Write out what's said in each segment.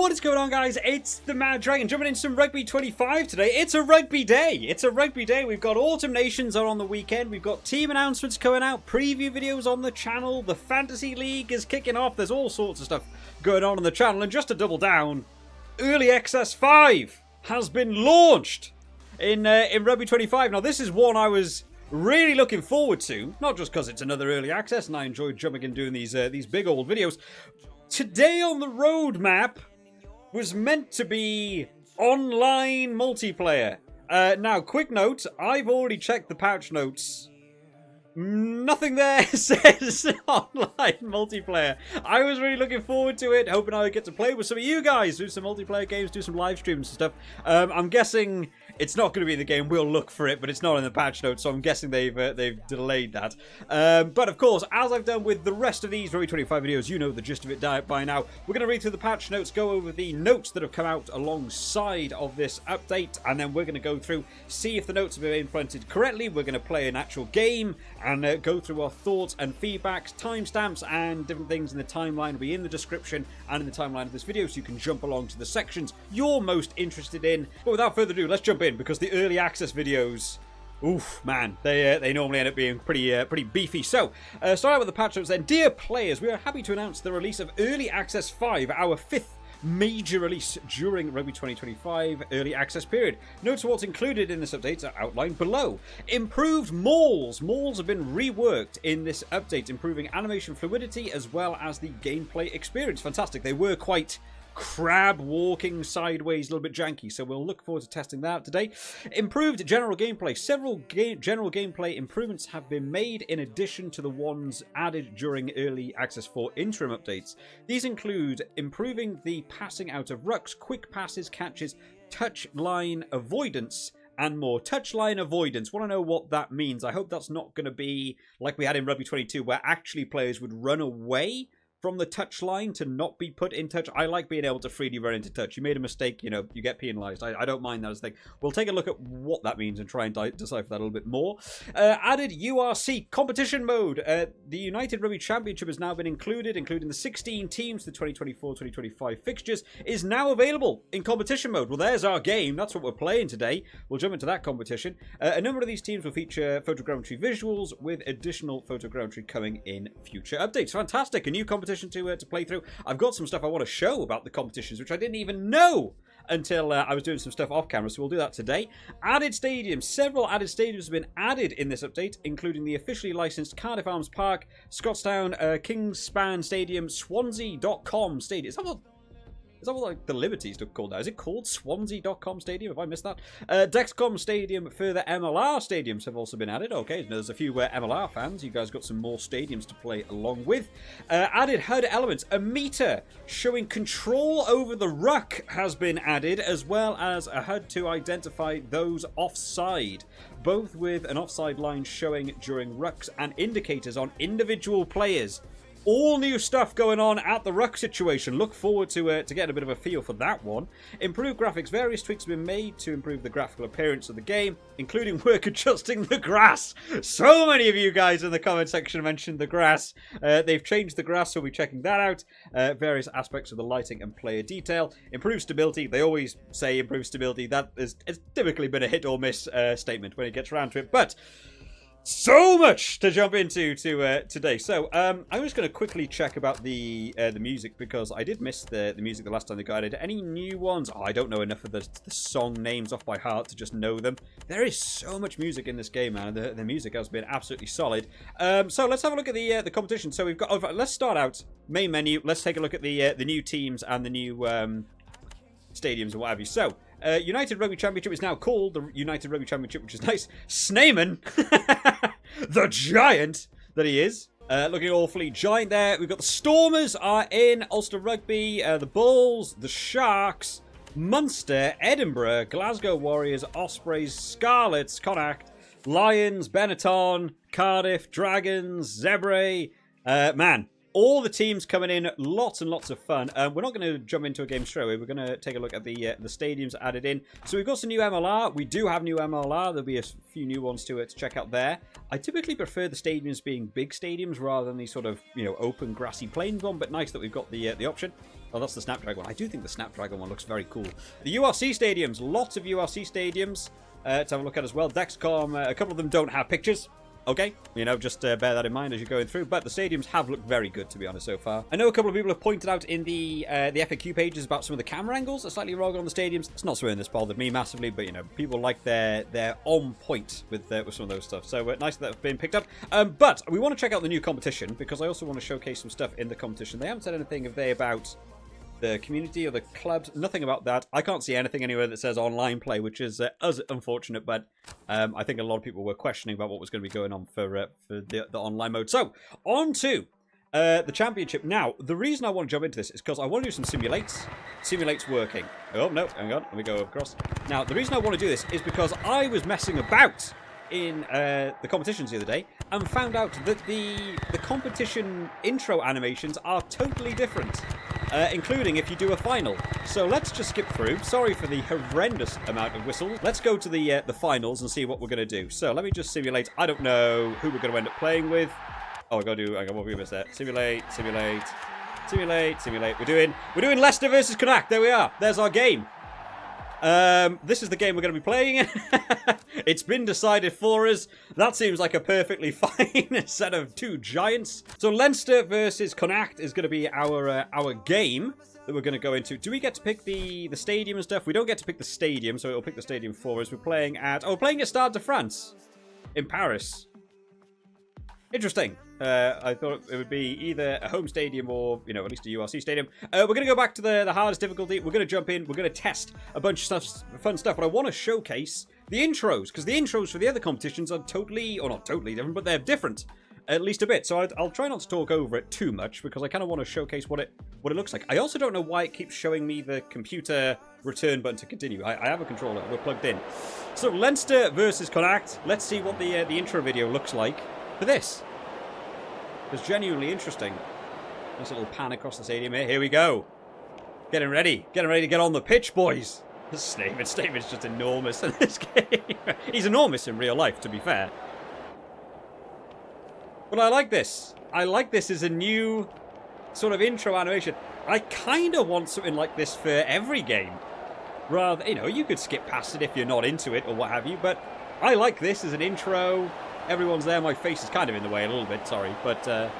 What is going on, guys? It's the Mad Dragon jumping in some Rugby 25 today. It's a rugby day. It's a rugby day. We've got Autumn Nations on the weekend. We've got team announcements coming out, preview videos on the channel. The Fantasy League is kicking off. There's all sorts of stuff going on the channel. And just to double down, Early Access 5 has been launched in Rugby 25. Now, this is one I was really looking forward to, not just because it's another Early Access and I enjoyed jumping and doing these big old videos. Today on the roadmap was meant to be online multiplayer. Now, quick note, I've already checked the patch notes. Nothing there says online multiplayer. I was really looking forward to it, hoping I would get to play with some of you guys, do some multiplayer games, do some live streams and stuff. I'm guessing it's not going to be in the game. We'll look for it, but it's not in the patch notes, so I'm guessing they've delayed that. But of course, as I've done with the rest of these Rugby 25 videos, you know the gist of it by now. We're going to read through the patch notes, go over the notes that have come out alongside of this update, and then we're going to go through, see if the notes have been implemented correctly. We're going to play an actual game and go through our thoughts and feedbacks, timestamps, and different things in the timeline will be in the description and in the timeline of this video, so you can jump along to the sections you're most interested in. But without further ado, let's jump in, because the early access videos, oof, man, they normally end up being pretty beefy. So, starting out with the patch notes then. Dear players, we are happy to announce the release of Early Access 5, our 5th major release during Rugby 2025 early access period. Notes of what's included in this update are outlined below. Improved mauls. Mauls have been reworked in this update, improving animation fluidity as well as the gameplay experience. Fantastic. They were quite crab walking sideways, a little bit janky, so we'll look forward to testing that out today. Improved general gameplay. Several general gameplay improvements have been made in addition to the ones added during early access 4 interim updates. These include improving the passing out of rucks, quick passes, catches, touch line avoidance, and more. Touchline avoidance. Want to know what that means? I hope that's not going to be like we had in Rugby 22, where actually players would run away from the touch line to not be put in touch. I like being able to freely run into touch. You made a mistake, you know, you get penalised. I don't mind that as a thing. We'll take a look at what that means and try and decipher that a little bit more. Added URC competition mode. The United Rugby Championship has now been included, including the 16 teams. The 2024-2025 fixtures is now available in competition mode. Well, there's our game. That's what we're playing today. We'll jump into that competition. A number of these teams will feature photogrammetry visuals, with additional photogrammetry coming in future updates. Fantastic. A new competition to play through. I've got some stuff I want to show about the competitions, which I didn't even know until I was doing some stuff off camera, so we'll do that today. Added stadiums. Several added stadiums have been added in this update, including the officially licensed Cardiff Arms Park, Scottstown, Kingspan Stadium, Swansea.com Stadium. Is that what like the Liberties called now? Is it called Swansea.com Stadium? Have I missed that? Dexcom Stadium, further MLR stadiums have also been added. Okay, there's a few MLR fans. You guys got some more stadiums to play along with. Added HUD elements. A meter showing control over the ruck has been added, as well as a HUD to identify those offside, both with an offside line showing during rucks and indicators on individual players. All new stuff going on at the ruck situation. Look forward to getting a bit of a feel for that one. Improved graphics. Various tweaks have been made to improve the graphical appearance of the game, including work adjusting the grass. So many of you guys in the comment section mentioned the grass. They've changed the grass, so we'll be checking that out. Various aspects of the lighting and player detail. Improved stability. They always say improved stability. That has typically been a hit or miss statement when it gets around to it. But so much to jump into today. So I'm just going to quickly check about the music, because I did miss the music the last time they got it. Any new ones? Oh, I don't know enough of the song names off by heart to just know them. There is so much music in this game, man. The music has been absolutely solid. So let's have a look at the competition. So we've got. Let's start out main menu. Let's take a look at the new teams and the new stadiums and what have you. So, United Rugby Championship is now called the United Rugby Championship, which is nice. Sneyman, the giant that he is, looking awfully giant there. We've got the Stormers are in, Ulster Rugby, the Bulls, the Sharks, Munster, Edinburgh, Glasgow Warriors, Ospreys, Scarlets, Connacht, Lions, Benetton, Cardiff, Dragons, Zebre. Man, all the teams coming in, lots and lots of fun. We're not going to jump into a game straight away. We're going to take a look at the stadiums added in. So we've got some new MLR. We do have new MLR. There'll be a few new ones to check out there. I typically prefer the stadiums being big stadiums rather than these sort of, you know, open grassy plains one, but nice that we've got the option. Oh, that's the Snapdragon one. I do think the Snapdragon one looks very cool. The URC stadiums. Lots of URC stadiums to have a look at as well. Dexcom, a couple of them don't have pictures. Okay, you know, just bear that in mind as you're going through. But the stadiums have looked very good, to be honest, so far. I know a couple of people have pointed out in the FAQ pages about some of the camera angles are slightly wrong on the stadiums. It's not something that's bothered me massively, but, you know, people like they're on point with some of those stuff. So nice that that's been picked up. But we want to check out the new competition, because I also want to showcase some stuff in the competition. They haven't said anything, have they, about the community or the clubs? Nothing about that. I can't see anything anywhere that says online play, which is unfortunate, but I think a lot of people were questioning about what was going to be going on for the online mode. So, on to the championship. Now, the reason I want to jump into this is because I want to do some simulates. Simulates working. Oh, no, hang on. Let me go across. Now, the reason I want to do this is because I was messing about in the competitions the other day and found out that the competition intro animations are totally different. Including if you do a final. So let's just skip through. Sorry for the horrendous amount of whistles. Let's go to the finals and see what we're going to do. So let me just simulate. I don't know who we're going to end up playing with. Oh, I got to do. Hang on, what we missed there? Simulate. We're doing Leicester versus Connacht. There we are. There's our game. This is the game we're going to be playing. It's been decided for us. That seems like a perfectly fine set of two giants. So Leinster versus Connacht is going to be our game that we're going to go into. Do we get to pick the stadium and stuff? We don't get to pick the stadium, so it'll pick the stadium for us. We're playing at Stade de France in Paris. Interesting. I thought it would be either a home stadium or, you know, at least a URC stadium. We're going to go back to the hardest difficulty. We're going to jump in. We're going to test a bunch of fun stuff. But I want to showcase the intros, because the intros for the other competitions are totally, or not totally different, but they're different. At least a bit. So I'll try not to talk over it too much, because I kind of want to showcase what it looks like. I also don't know why it keeps showing me the computer return button to continue. I have a controller. We're plugged in. So Leinster versus Connacht. Let's see what the intro video looks like for this. It's genuinely interesting. Nice little pan across the stadium here. Here we go. Getting ready. Getting ready to get on the pitch, boys. David's just enormous in this game. He's enormous in real life, to be fair. But I like this. I like this as a new sort of intro animation. I kind of want something like this for every game. Rather, you know, you could skip past it if you're not into it or what have you. But I like this as an intro. Everyone's there. My face is kind of in the way a little bit, sorry. But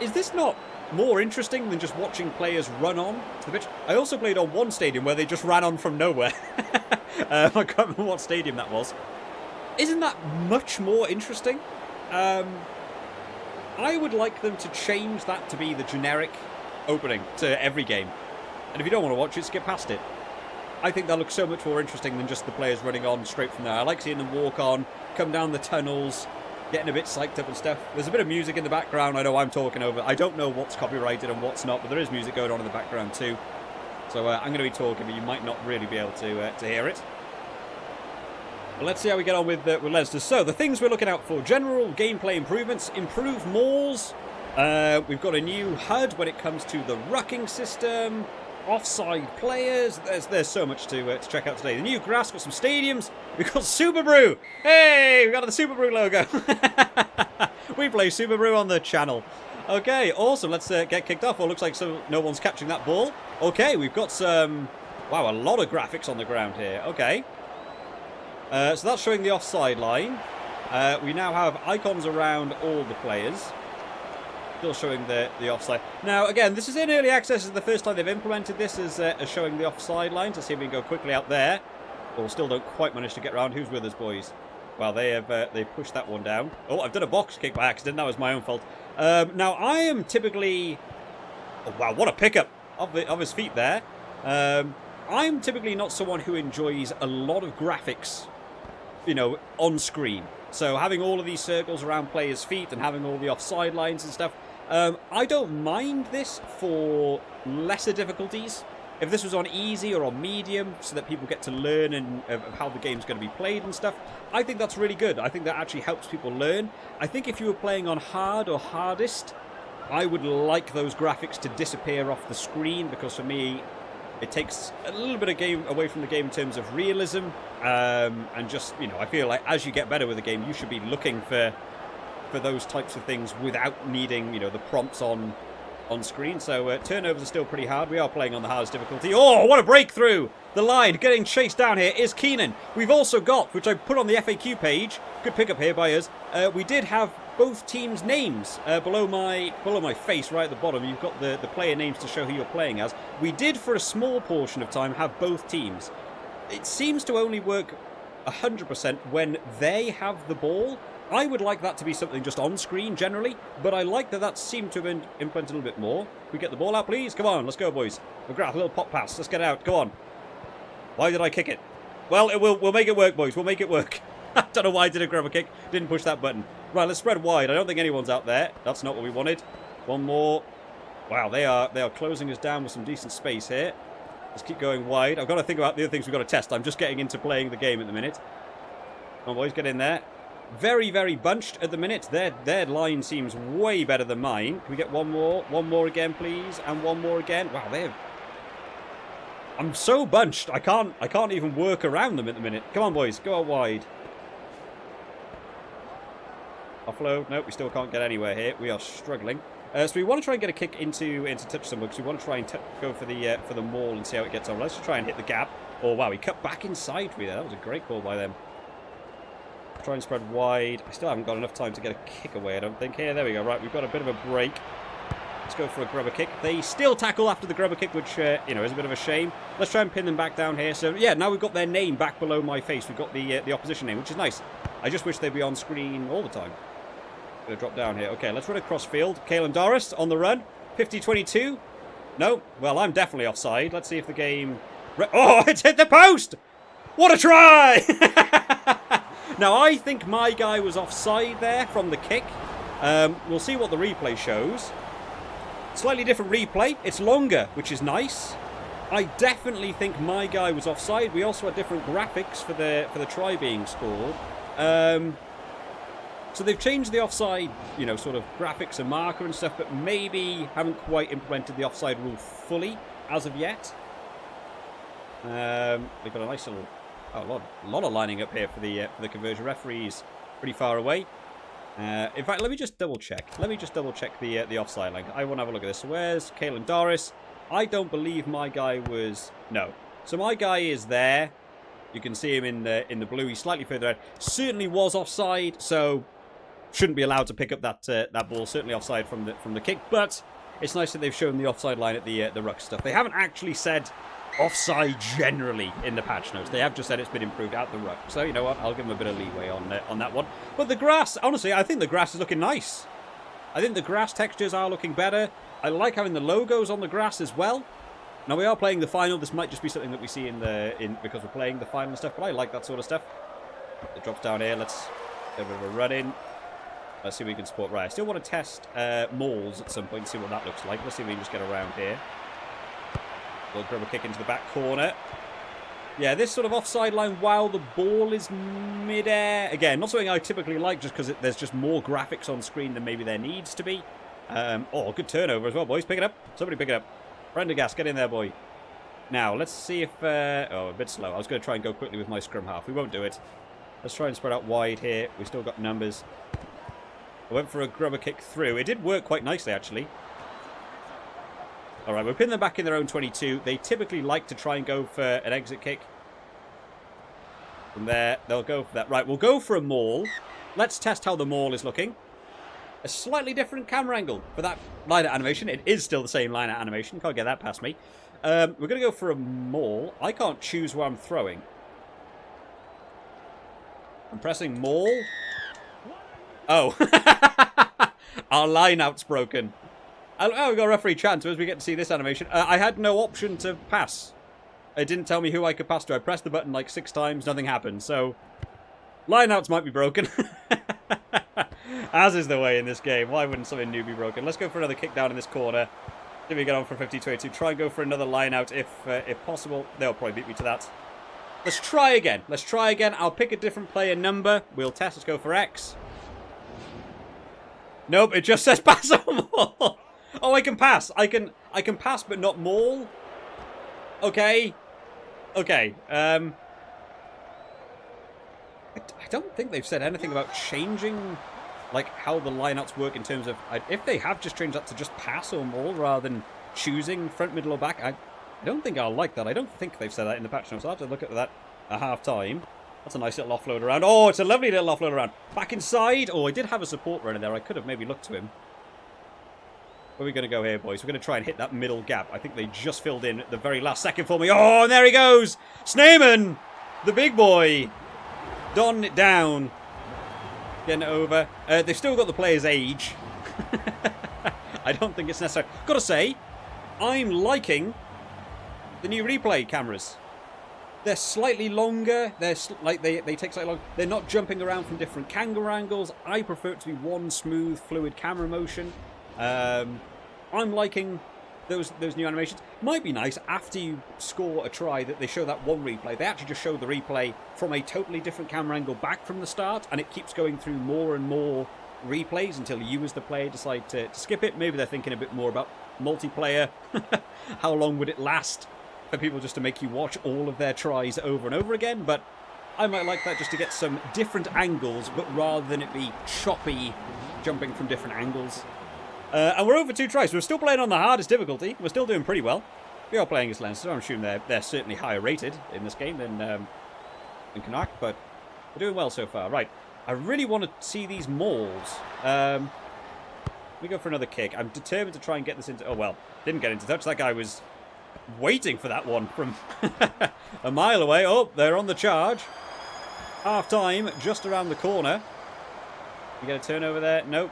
is this not more interesting than just watching players run on to the pitch? I also played on one stadium where they just ran on from nowhere. I can't remember what stadium that was. Isn't that much more interesting? I would like them to change that to be the generic opening to every game. And if you don't want to watch it, skip past it. I think that looks so much more interesting than just the players running on straight from there. I like seeing them walk on, come down the tunnels, getting a bit psyched up and stuff. There's a bit of music in the background. I know I'm talking over. I don't know what's copyrighted and what's not, but there is music going on in the background too. So I'm going to be talking, but you might not really be able to hear it. But let's see how we get on with Leinster. So the things we're looking out for: general gameplay improvements, improved mauls. We've got a new HUD when it comes to the rucking system. Offside players. There's so much to check out today. The new grass, got some stadiums. We've got Super Brew. Hey, we've got the Super Brew logo. We play Super Brew on the channel. Okay, awesome. Let's get kicked off. Well, looks like no one's catching that ball. Okay, we've got some... Wow, a lot of graphics on the ground here. Okay. So that's showing the offside line. We now have icons around all the players. Still showing the offside. Now, again, this is in early access. This is the first time they've implemented this as showing the offside line. To see if we can go quickly out there. Or still don't quite manage to get around. Who's with us, boys? Well, they pushed that one down. Oh, I've done a box kick by accident. That was my own fault. Now, I am typically... Oh, wow, what a pickup of his feet there. I'm typically not someone who enjoys a lot of graphics, you know, on screen. So having all of these circles around players' feet and having all the offside lines and stuff, I don't mind this for lesser difficulties. If this was on easy or on medium, so that people get to learn of how the game's going to be played and stuff, I think that's really good. I think that actually helps people learn. I think if you were playing on hard or hardest, I would like those graphics to disappear off the screen, because for me, it takes a little bit of game away from the game in terms of realism, and just, you know, I feel like as you get better with the game, you should be looking for those types of things without needing, you know, the prompts on on screen. So turnovers are still pretty hard. We are playing on the hardest difficulty. Oh, what a breakthrough! The line getting chased down here is Keenan. We've also got, which I put on the FAQ page, good pickup here by us. We did have both teams' names below my face, right at the bottom. You've got the player names to show who you're playing as. We did, for a small portion of time, have both teams. It seems to only work 100% when they have the ball. I would like that to be something just on screen generally, but I like that seemed to have been implemented a little bit more. Can we get the ball out, please? Come on, let's go, boys. McGrath, a little pop pass. Let's get it out. Go on. Why did I kick it? Well, we'll make it work, boys. We'll make it work. I don't know why I did a grab a kick. Didn't push that button. Right, let's spread wide. I don't think anyone's out there. That's not what we wanted. One more. Wow, they are closing us down with some decent space here. Let's keep going wide. I've got to think about the other things we've got to test. I'm just getting into playing the game at the minute. Come on, boys, get in there. Very, very bunched at the minute. Their line seems way better than mine. Can we get one more? One more again, please. And one more again. Wow, I'm so bunched. I can't even work around them at the minute. Come on, boys. Go out wide. Offload. Nope, we still can't get anywhere here. We are struggling. So we want to try and get a kick into touch someone, because we want to try and go for the maul and see how it gets on. Let's just try and hit the gap. Oh, wow, he cut back inside for me there. That was a great call by them. Try and spread wide. I still haven't got enough time to get a kick away, I don't think. Here, there we go. Right, we've got a bit of a break. Let's go for a grubber kick. They still tackle after the grubber kick, which, is a bit of a shame. Let's try and pin them back down here. So, yeah, now we've got their name back below my face. We've got the opposition name, which is nice. I just wish they'd be on screen all the time. Gonna drop down here. Okay, let's run across field. Caelan Doris on the run. 50-22. No. Well, I'm definitely offside. Let's see if the game... Oh, it's hit the post! What a try! Now, I think my guy was offside there from the kick. We'll see what the replay shows. Slightly different replay. It's longer, which is nice. I definitely think my guy was offside. We also had different graphics for the try being scored. So they've changed the offside, sort of graphics and marker and stuff, but maybe haven't quite implemented the offside rule fully as of yet. They've got a nice little, a lot of lining up here for the conversion. Referees pretty far away. In fact, let me just double check. The offside line. I want to have a look at this. So where's Caelan Doris? I don't believe my guy was... No. So my guy is there. You can see him in the blue. He's slightly further ahead. Certainly was offside, so shouldn't be allowed to pick up that ball. Certainly offside from the kick. But it's nice that they've shown the offside line at the ruck stuff. They haven't actually said offside generally in the patch notes. They have just said it's been improved at the ruck. So you know what? I'll give them a bit of leeway on that one. But the grass, honestly, I think the grass is looking nice. I think the grass textures are looking better. I like having the logos on the grass as well. Now we are playing the final. This might just be something that we see because we're playing the final and stuff. But I like that sort of stuff. It drops down here. Let's get a bit of a run in. Let's see if we can support. Right, I still want to test mauls at some point and see what that looks like. Let's see if we can just get around here. We'll grab a kick into the back corner. Yeah, this sort of offside line while the ball is mid-air. Again, not something I typically like just because there's just more graphics on screen than maybe there needs to be. Good turnover as well, boys. Pick it up. Somebody pick it up. Prendergast, get in there, boy. Now, let's see if... a bit slow. I was going to try and go quickly with my scrum half. We won't do it. Let's try and spread out wide here. We've still got numbers. I went for a grubber kick through. It did work quite nicely, actually. All right, we're pinning them back in their own 22. They typically like to try and go for an exit kick. From there, they'll go for that. Right, we'll go for a maul. Let's test how the maul is looking. A slightly different camera angle for that line-out animation. It is still the same line-out animation. Can't get that past me. We're going to go for a maul. I can't choose where I'm throwing. I'm pressing maul. Oh. Our line-out's broken. Oh, we've got a referee chat to as we get to see this animation. I had no option to pass. It didn't tell me who I could pass to. I pressed the button like 6 times. Nothing happened. So, lineouts might be broken. As is the way in this game. Why wouldn't something new be broken? Let's go for another kick down in this corner. Then we get on for 50-22. Try and go for another lineout if possible. They'll probably beat me to that. Let's try again. I'll pick a different player number. We'll test. Let's go for X. Nope, it just says pass or maul. Oh, I can pass. I can pass, but not maul. Okay. I don't think they've said anything about changing like how the lineouts work in terms of if they have just changed that to just pass or maul rather than choosing front, middle, or back. I don't think I'll like that. I don't think they've said that in the patch notes. So I'll have to look at that at half time. That's a nice little offload around. Oh, it's a lovely little offload around. Back inside. Oh, I did have a support runner there. I could have maybe looked to him. Where are we going to go here, boys? We're going to try and hit that middle gap. I think they just filled in at the very last second for me. Oh, and there he goes. Sneeman, the big boy. Don it down. Getting it over. They've still got the player's age. I don't think it's necessary. Got to say, I'm liking the new replay cameras. They're slightly longer. They're they take slightly longer. They're not jumping around from different camera angles. I prefer it to be one smooth, fluid camera motion. I'm liking those new animations. Might be nice after you score a try that they show that one replay. They actually just show the replay from a totally different camera angle back from the start, and it keeps going through more and more replays until you as the player decide to skip it. Maybe they're thinking a bit more about multiplayer. How long would it last for people just to make you watch all of their tries over and over again? But I might like that just to get some different angles, but rather than it be choppy jumping from different angles. And we're over 2 tries. We're still playing on the hardest difficulty. We're still doing pretty well. We are playing as Leinster. I'm assuming they're certainly higher rated in this game than Canuck, but we're doing well so far. Right, I really want to see these mauls. We go for another kick. I'm determined to try and get this into... Oh, well, didn't get into touch. That guy was waiting for that one from a mile away. Oh, they're on the charge. Half time, just around the corner. You get a turnover there? Nope.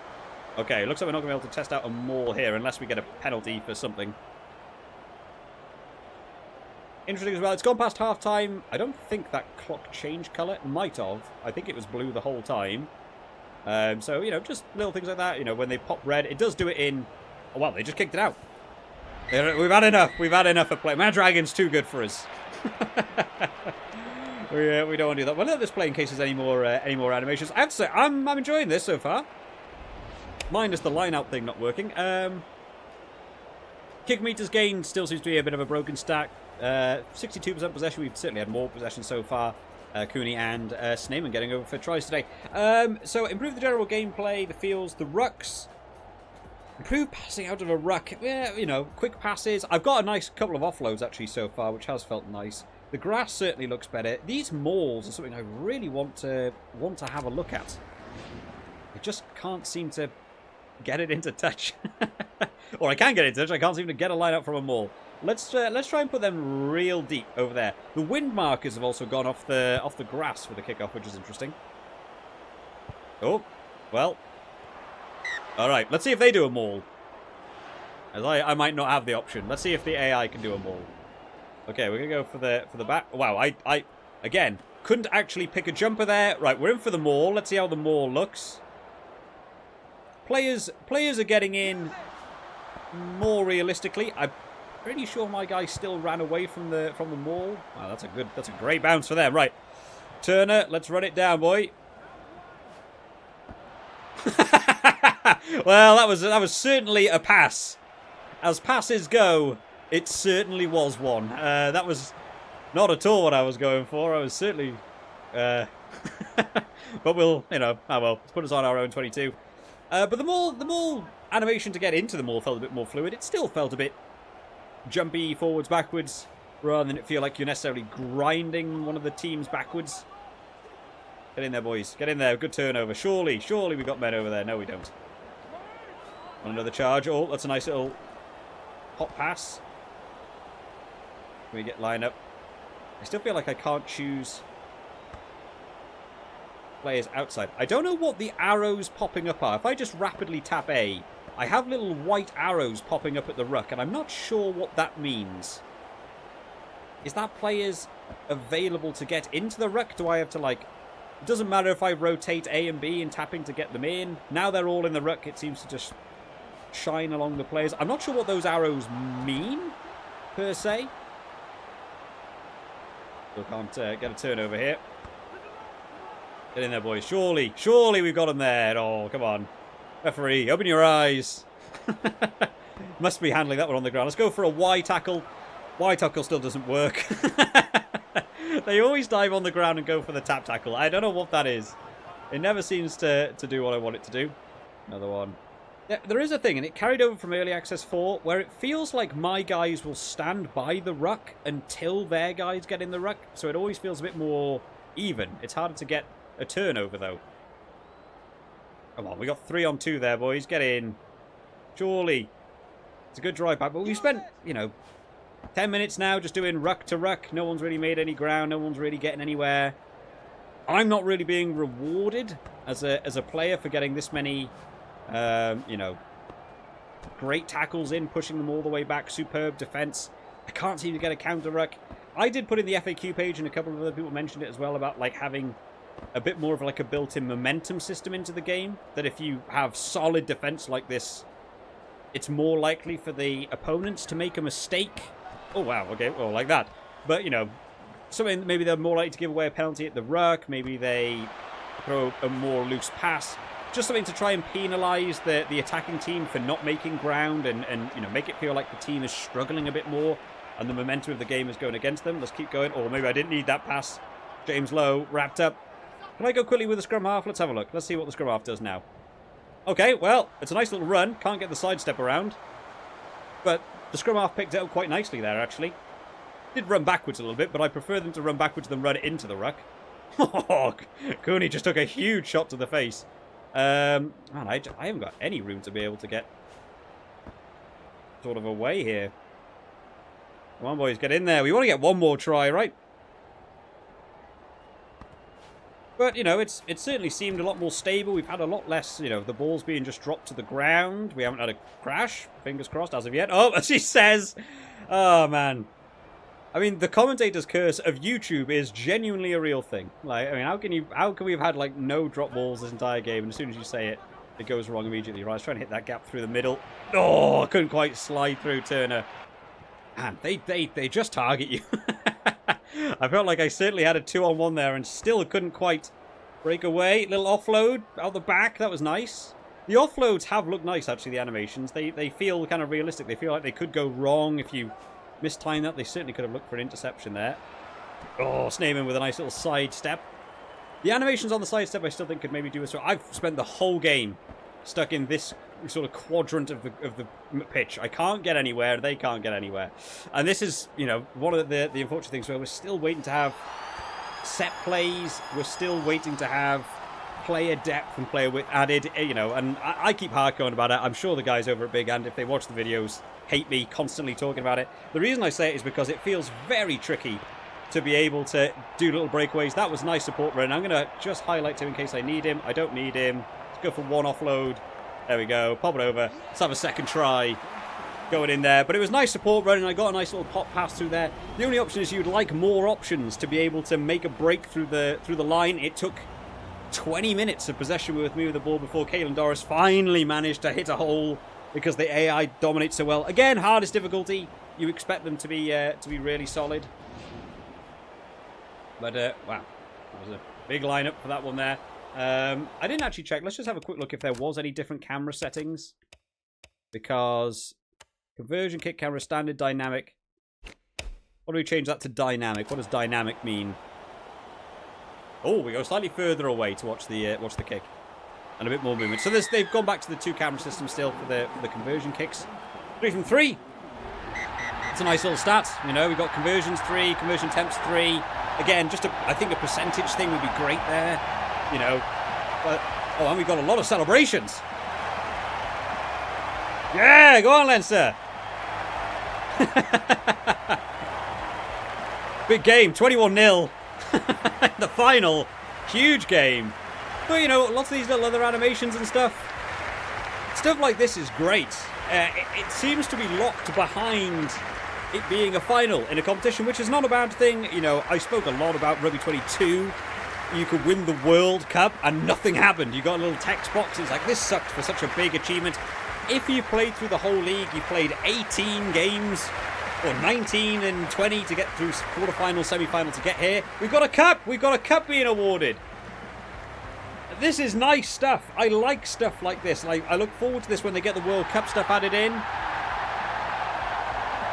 Okay, looks like we're not going to be able to test out a maul here unless we get a penalty for something. Interesting as well. It's gone past half-time. I don't think that clock changed colour. It might have. I think it was blue the whole time. So, you know, just little things like that. You know, when they pop red, it does do it in... Oh, well, they just kicked it out. We've had enough. We've had enough of play. Man, Dragon's too good for us. We don't want to do that. Well, let this play in case there's any more animations. I have to say, I'm enjoying this so far. Minus the line-out thing not working. Kick meters gained still seems to be a bit of a broken stack. 62% possession. We've certainly had more possession so far. Cooney and Sneeman getting over for tries today. So improve the general gameplay, the feels, the rucks. Improve passing out of a ruck. Yeah, you know, quick passes. I've got a nice couple of offloads actually so far, which has felt nice. The grass certainly looks better. These mauls are something I really want to have a look at. I just can't seem to get it into touch. Or I can get it into touch. I can't seem to get a line out from a maul. Let's try and put them real deep over there. The wind markers have also gone off the grass for the kickoff, which is interesting. Oh, well. All right, let's see if they do a maul. As I might not have the option. Let's see if the AI can do a maul. Okay, we're gonna go for the back. Wow, I again couldn't actually pick a jumper there. Right, we're in for the maul. Let's see how the maul looks. Players are getting in more realistically. I'm pretty sure my guy still ran away from the maul. Wow, that's a great bounce for them. Right, Turner, let's run it down, boy. Well, that was certainly a pass. As passes go, it certainly was one. That was not at all what I was going for. I was certainly... but we'll, you know, oh well, let's put us on our own 22. But the maul animation to get into the maul felt a bit more fluid. It still felt a bit jumpy, forwards, backwards, rather than it feel like you're necessarily grinding one of the teams backwards. Get in there, boys. Get in there. Good turnover. Surely we got men over there. No, we don't. Want another charge. Oh, that's a nice little hot pass. Can we get line up? I still feel like I can't choose players outside. I don't know what the arrows popping up are. If I just rapidly tap A, I have little white arrows popping up at the ruck, and I'm not sure what that means. Is that players available to get into the ruck? Do I have to, like... It doesn't matter if I rotate A and B and tapping to get them in. Now they're all in the ruck. It seems to just shine along the players. I'm not sure what those arrows mean, per se. Still can't get a turnover here. Get in there, boys. Surely we've got them there. Oh, come on. Referee, open your eyes. Must be handling that one on the ground. Let's go for a Y tackle. Y tackle still doesn't work. They always dive on the ground and go for the tap tackle. I don't know what that is. It never seems to do what I want it to do. Another one. Yeah, there is a thing, and it carried over from Early Access 4, where it feels like my guys will stand by the ruck until their guys get in the ruck. So it always feels a bit more even. It's harder to get a turnover, though. Come on, we got 3 on 2 there, boys. Get in. Surely. It's a good drive back, but we've spent, you know, 10 minutes now just doing ruck to ruck. No one's really made any ground. No one's really getting anywhere. I'm not really being rewarded as a player for getting this many, you know, great tackles in, pushing them all the way back. Superb defense. I can't seem to get a counter ruck. I did put in the FAQ page, and a couple of other people mentioned it as well, about like having a bit more of like a built-in momentum system into the game. That if you have solid defense like this, it's more likely for the opponents to make a mistake. Oh, wow. Okay, well, like that. But, you know, something maybe they're more likely to give away a penalty at the ruck. Maybe they throw a more loose pass. Just something to try and penalise the attacking team for not making ground and, you know, make it feel like the team is struggling a bit more and the momentum of the game is going against them. Let's keep going. Or maybe I didn't need that pass. James Lowe wrapped up. Can I go quickly with the scrum half? Let's have a look. Let's see what the scrum half does now. Okay, well, it's a nice little run. Can't get the sidestep around. But the scrum half picked it up quite nicely there, actually. Did run backwards a little bit, but I prefer them to run backwards than run into the ruck. Oh, Cooney just took a huge shot to the face. Man, I haven't got any room to be able to get sort of away here. Come on, boys, get in there. We want to get one more try, right? But, you know, it's certainly seemed a lot more stable. We've had a lot less, you know, the balls being just dropped to the ground. We haven't had a crash, fingers crossed, as of yet. Oh, as she says. Oh, man. I mean, the commentator's curse of YouTube is genuinely a real thing. Like, I mean, how can we have had, like, no drop balls this entire game, and as soon as you say it, it goes wrong immediately. Right, I was trying to hit that gap through the middle. Oh, I couldn't quite slide through Turner. Man, they just target you. I felt like I certainly had a 2-on-1 there and still couldn't quite break away. Little offload out the back. That was nice. The offloads have looked nice, actually, the animations. They feel kind of realistic. They feel like they could go wrong if you mistime that. They certainly could have looked for an interception there. Oh, Sneeman with a nice little side step. The animations on the side step I still think could maybe do it. So I've spent the whole game stuck in this sort of quadrant of the pitch. I can't get anywhere. They can't get anywhere. And this is, you know, one of the unfortunate things where we're still waiting to have set plays. We're still waiting to have player depth and player width added, you know, and I keep hard going about it. I'm sure the guys over at Bigant, if they watch the videos, hate me constantly talking about it. The reason I say it is because it feels very tricky to be able to do little breakaways. That was nice support run. I'm going to just highlight him in case I need him. I don't need him. Let's go for one offload. There we go. Pop it over. Let's have a second try going in there. But it was nice support run, and I got a nice little pop pass through there. The only option is you'd like more options to be able to make a break through the line. It took 20 minutes of possession with me with the ball before Caelan Doris finally managed to hit a hole because the AI dominates so well. Again, hardest difficulty. You expect them to be really solid. But, wow. That was a big lineup for that one there. I didn't actually check. Let's just have a quick look if there was any different camera settings. Because conversion kick camera, standard, dynamic. What do we change that to dynamic? What does dynamic mean? Oh, we go slightly further away to watch the kick. And a bit more movement. So they've gone back to the 2 camera system still for the conversion kicks. 3 from 3. It's a nice little stat. You know, we've got conversions 3, conversion attempts 3. Again, just I think a percentage thing would be great there. You know, but oh, and we've got a lot of celebrations. Yeah, go on, Leinster. Big game, 21-0. The final, huge game. But you know, lots of these little other animations and stuff like this is great. It seems to be locked behind it being a final in a competition, which is not a bad thing. You know, I spoke a lot about Rugby 22. You could win the World Cup and nothing happened. You got a little text box. It's like, this sucked for such a big achievement. If you played through the whole league, you played 18 games, or 19 and 20 to get through quarterfinal, semi-final to get here. We've got a cup. We've got a cup being awarded. This is nice stuff. I like stuff like this. Like, I look forward to this when they get the World Cup stuff added in.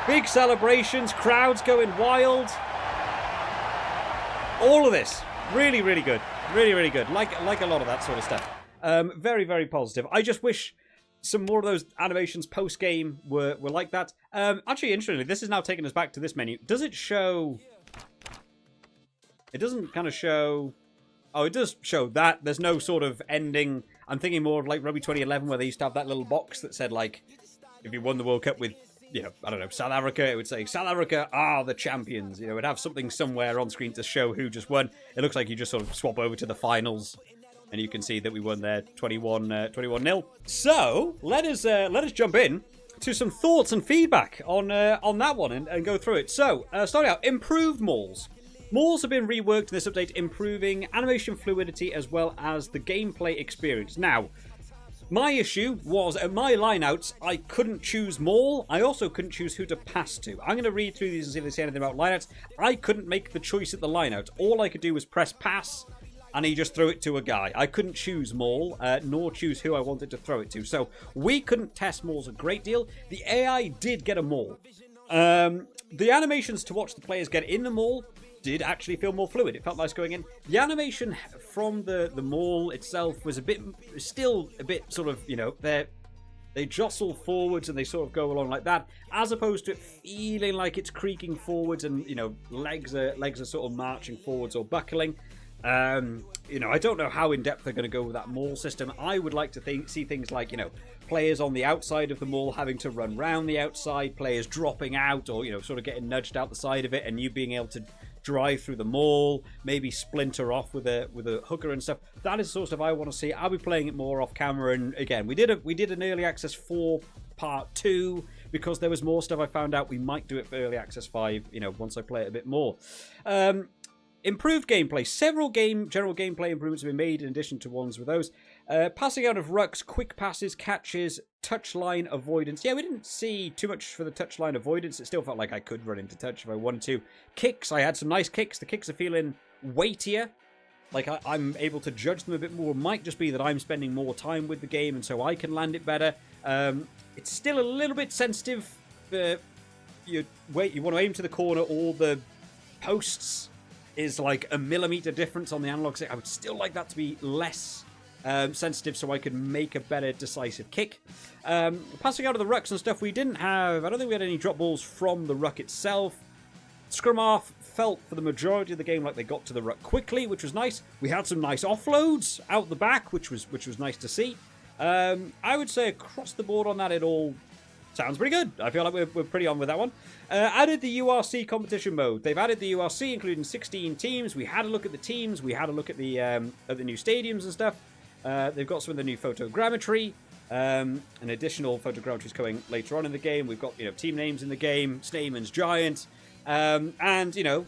Big celebrations, crowds going wild. All of this. Really, really good. Really, really good. Like a lot of that sort of stuff. Very, very positive. I just wish some more of those animations post-game were like that. Actually, interestingly, this is now taking us back to this menu. Does it show... It doesn't kind of show... Oh, it does show that. There's no sort of ending. I'm thinking more of like Rugby 2011, where they used to have that little box that said, like, if you won the World Cup with, you know, I don't know, South Africa, it would say, South Africa are the champions. You know, it'd have something somewhere on screen to show who just won. It looks like you just sort of swap over to the finals, and you can see that we won there 21-0. So, let us jump in to some thoughts and feedback on that one and go through it. So, starting out, improved mauls. Mauls have been reworked in this update, improving animation fluidity as well as the gameplay experience. Now, my issue was at my lineouts, I couldn't choose maul. I also couldn't choose who to pass to. I'm going to read through these and see if they say anything about lineouts. I couldn't make the choice at the lineout. All I could do was press pass, and he just threw it to a guy. I couldn't choose maul, nor choose who I wanted to throw it to. So we couldn't test mauls a great deal. The AI did get a maul. The animations to watch the players get in the maul did actually feel more fluid. It felt nice going in. The animation from the maul itself was still a bit sort of, you know, they jostle forwards and they sort of go along like that, as opposed to it feeling like it's creaking forwards and, you know, legs are sort of marching forwards or buckling. You know, I don't know how in depth they're going to go with that maul system. I would like to see things like, you know, players on the outside of the maul having to run round the outside, players dropping out or, you know, sort of getting nudged out the side of it, and you being able to drive through the maul, maybe splinter off with a hooker and stuff. That is the sort of stuff I want to see. I'll be playing it more off camera, and again, we did an early access 4 part 2 because there was more stuff I found out. We might do it for early access 5, you know, once I play it a bit more. Improved gameplay. Several general gameplay improvements have been made in addition to ones with those. Passing out of rucks, quick passes, catches, touchline avoidance. Yeah, we didn't see too much for the touchline avoidance. It still felt like I could run into touch if I wanted to. Kicks, I had some nice kicks. The kicks are feeling weightier. Like I'm able to judge them a bit more. It might just be that I'm spending more time with the game and so I can land it better. It's still a little bit sensitive. You want to aim to the corner, all the posts is like a millimeter difference on the analog stick. I would still like that to be less sensitive so I could make a better decisive kick. Passing out of the rucks and stuff, we didn't have... I don't think we had any drop balls from the ruck itself. Scrum half felt for the majority of the game like they got to the ruck quickly, which was nice. We had some nice offloads out the back, which was nice to see. I would say across the board on that, it all sounds pretty good. I feel like we're pretty on with that one. Added the URC competition mode. They've added the URC, including 16 teams. We had a look at the teams. We had a look at the new stadiums and stuff. They've got some of the new photogrammetry. An additional photogrammetry is coming later on in the game. We've got, you know, team names in the game. Sneyman's Giant. And, you know,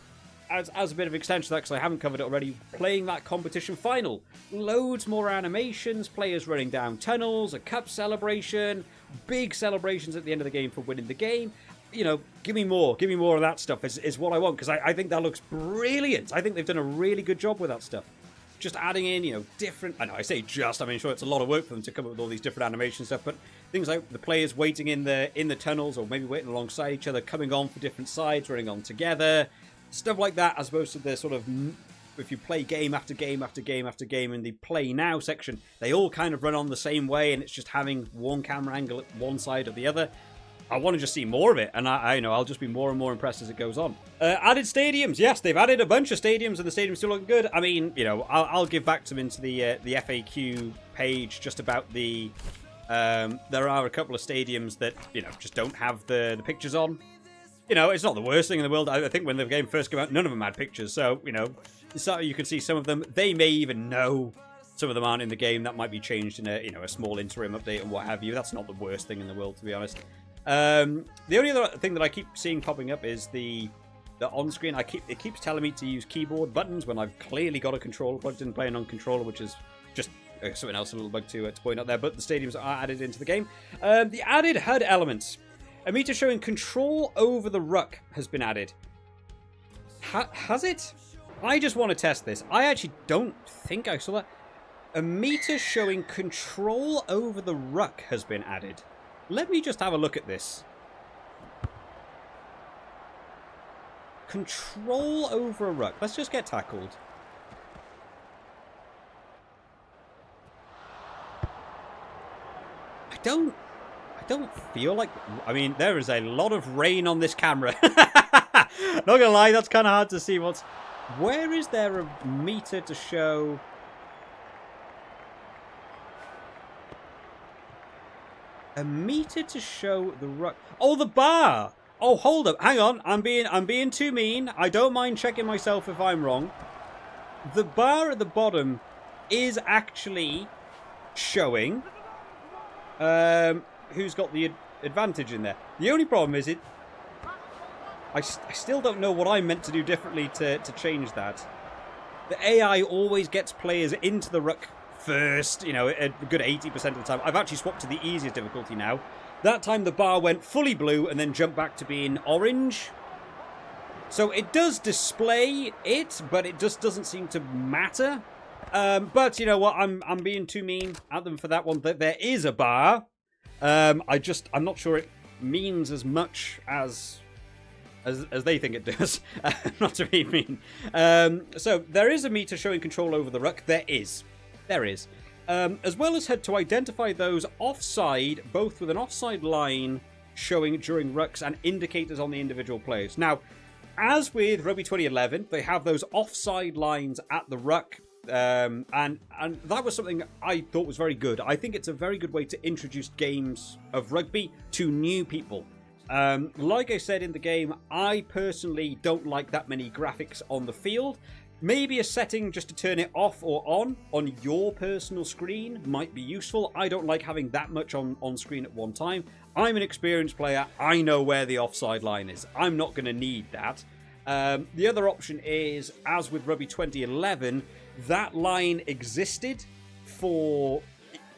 as a bit of extension to that, because I haven't covered it already, playing that competition final. Loads more animations, players running down tunnels, a cup celebration, big celebrations at the end of the game for winning the game. You know, give me more of that stuff is what I want, because I think that looks brilliant. I think they've done a really good job with that stuff. Just adding in, you know, different... I know, I say just, I mean, sure, it's a lot of work for them to come up with all these different animation stuff, but things like the players waiting in the tunnels, or maybe waiting alongside each other, coming on for different sides, running on together, stuff like that, as opposed to the sort of... If you play game after game after game after game in the play now section, they all kind of run on the same way, and it's just having one camera angle at one side or the other. I want to just see more of it, and I know I'll just be more and more impressed as it goes on. Added stadiums. Yes, they've added a bunch of stadiums, and the stadiums still look good. I mean, you know, I'll give back to them into the FAQ page just about the... there are a couple of stadiums that, you know, just don't have the pictures on. You know, it's not the worst thing in the world. I think when the game first came out, none of them had pictures, so, you know, so you can see some of them. They may even know some of them aren't in the game. That might be changed in a, you know, a small interim update and what have you. That's not the worst thing in the world, to be honest. The only other thing that I keep seeing popping up is the on-screen. It keeps telling me to use keyboard buttons when I've clearly got a controller plugged in, playing on controller, which is just something else, a little bug to point out there. But the stadiums are added into the game. The added HUD elements. A meter showing control over the ruck has been added. Has it? I just want to test this. I actually don't think I saw that. A meter showing control over the ruck has been added. Let me just have a look at this. Control over a ruck. Let's just get tackled. don't feel like... I mean, there is a lot of rain on this camera. Not gonna lie, that's kind of hard to see. Where is there a meter to show... A meter to show the ruck... Oh, the bar! Oh, hold up. Hang on. I'm being too mean. I don't mind checking myself if I'm wrong. The bar at the bottom is actually showing who's got the advantage in there. The only problem is I still don't know what I'm meant to do differently to change that. The AI always gets players into the ruck first, you know, a good 80% of the time. I've actually swapped to the easiest difficulty now. That time the bar went fully blue and then jumped back to being orange. So it does display it, but it just doesn't seem to matter. But you know what? I'm being too mean at them for that one. There is a bar. I'm not sure it means as much as they think it does. Not to be mean. So there is a meter showing control over the ruck. There is. As well as head to identify those offside, both with an offside line showing during rucks and indicators on the individual players. Now, as with Rugby 2011, they have those offside lines at the ruck, and that was something I thought was very good. I think it's a very good way to introduce games of rugby to new people. Like I said in the game, I personally don't like that many graphics on the field. Maybe a setting just to turn it off or on your personal screen might be useful. I don't like having that much on screen at one time. I'm an experienced player. I know where the offside line is. I'm not going to need that. The other option is, as with Rugby 2011, that line existed for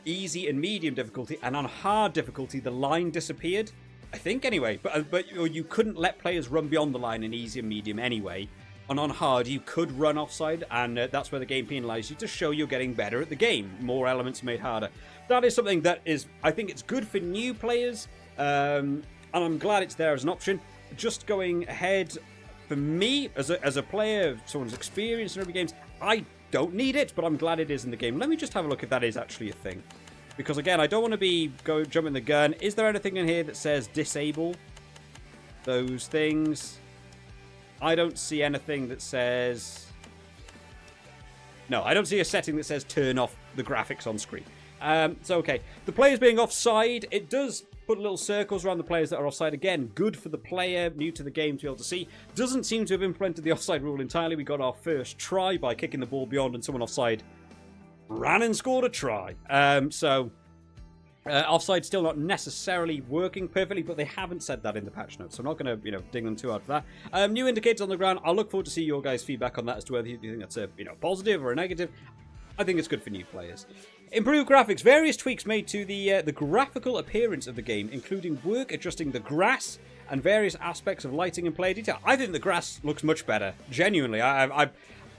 easy and medium difficulty, and on hard difficulty, the line disappeared. I think anyway, but you couldn't let players run beyond the line in easy and medium anyway. And on hard, you could run offside, and that's where the game penalised you to show you're getting better at the game. More elements made harder. That is something that is, I think it's good for new players, and I'm glad it's there as an option. Just going ahead, for me, as a player, someone's experienced in rugby games, I don't need it, but I'm glad it is in the game. Let me just have a look if that is actually a thing. Because again, I don't want to be jumping the gun. Is there anything in here that says disable those things? I don't see anything that says... No, I don't see a setting that says turn off the graphics on screen. So, okay. The players being offside, it does put little circles around the players that are offside. Again, good for the player new to the game to be able to see. Doesn't seem to have implemented the offside rule entirely. We got our first try by kicking the ball beyond and someone offside ran and scored a try. Offside still not necessarily working perfectly, but they haven't said that in the patch notes, so I'm not going to, ding them too hard for that. New indicators on the ground. I'll look forward to see your guys' feedback on that as to whether you think that's a, positive or a negative. I think it's good for new players. Improved graphics. Various tweaks made to the graphical appearance of the game, including work adjusting the grass and various aspects of lighting and player detail. I think the grass looks much better. Genuinely,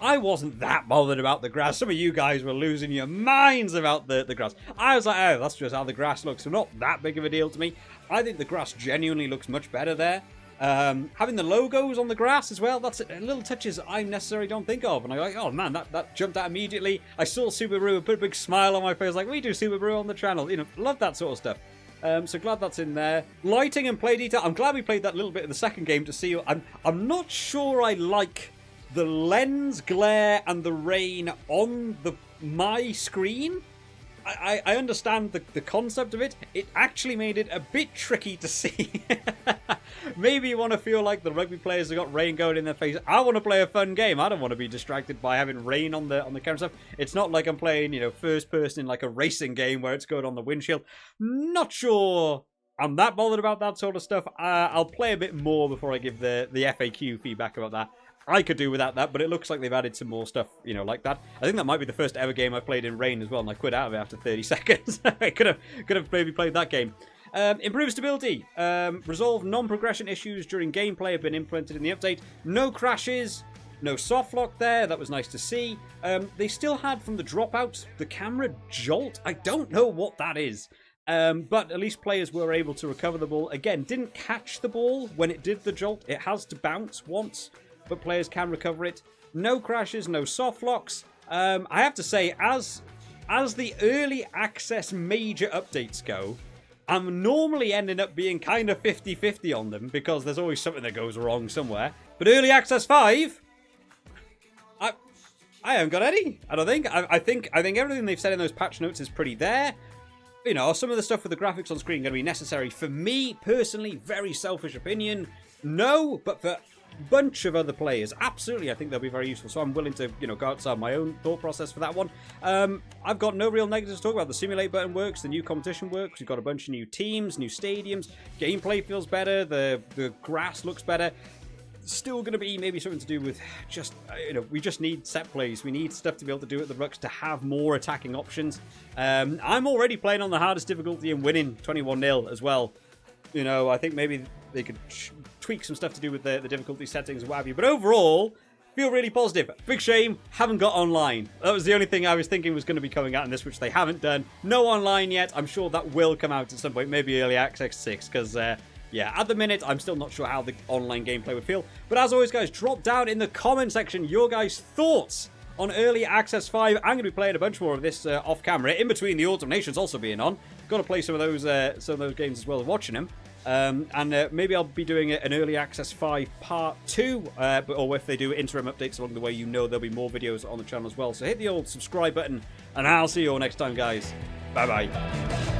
I wasn't that bothered about the grass. Some of you guys were losing your minds about the grass. I was like, oh, that's just how the grass looks. So not that big of a deal to me. I think the grass genuinely looks much better there. Having the logos on the grass as well, that's little touches I necessarily don't think of. And I'm like, oh man, that jumped out immediately. I saw Subaru, put a big smile on my face, like, we do Subaru on the channel. Love that sort of stuff. So glad that's in there. Lighting and play detail. I'm glad we played that little bit in the second game to see. I'm not sure I like the lens glare and the rain on my screen. I understand the concept of it. It actually made it a bit tricky to see. Maybe you want to feel like the rugby players have got rain going in their face. I want to play a fun game. I don't want to be distracted by having rain on the camera stuff. It's not like I'm playing, first person in like a racing game where it's going on the windshield. Not sure I'm that bothered about that sort of stuff. I'll play a bit more before I give the FAQ feedback about that. I could do without that, but it looks like they've added some more stuff, like that. I think that might be the first ever game I played in rain as well, and I quit out of it after 30 seconds. I could have maybe played that game. Improved stability. Resolve non-progression issues during gameplay have been implemented in the update. No crashes, no soft lock there. That was nice to see. They still had from the dropout the camera jolt. I don't know what that is. But at least players were able to recover the ball. Again, didn't catch the ball when it did the jolt. It has to bounce once, but players can recover it. No crashes, no soft locks. I have to say, as the early access major updates go, I'm normally ending up being kind of 50-50 on them because there's always something that goes wrong somewhere. But Early Access 5, I haven't got any. I don't think. I think everything they've said in those patch notes is pretty there. You know, some of the stuff with the graphics on screen going to be necessary. For me, personally, very selfish opinion, no. But for a bunch of other players, absolutely, I think they'll be very useful. So I'm willing to, you know, go outside my own thought process for that one. I've got no real negatives to talk about. The simulate button works. The new competition works. We've got a bunch of new teams, new stadiums. Gameplay feels better. The grass looks better. Still going to be maybe something to do with just, you know, we just need set plays. We need stuff to be able to do at the rucks to have more attacking options. I'm already playing on the hardest difficulty and winning 21-0 as well. You know, I think maybe they could tweak some stuff to do with the difficulty settings and what have you. But overall, feel really positive. Big shame, haven't got online. That was the only thing I was thinking was going to be coming out in this, which they haven't done. No online yet. I'm sure that will come out at some point, maybe early access 6, because... yeah, at the minute, I'm still not sure how the online gameplay would feel. But as always, guys, drop down in the comment section your guys' thoughts on Early Access 5. I'm going to be playing a bunch more of this off-camera, in between the Autumn Nations also being on. Got to play some of those games as well as watching them. And maybe I'll be doing an Early Access 5 Part 2. Or if they do interim updates along the way, you know there'll be more videos on the channel as well. So hit the old subscribe button, and I'll see you all next time, guys. Bye-bye.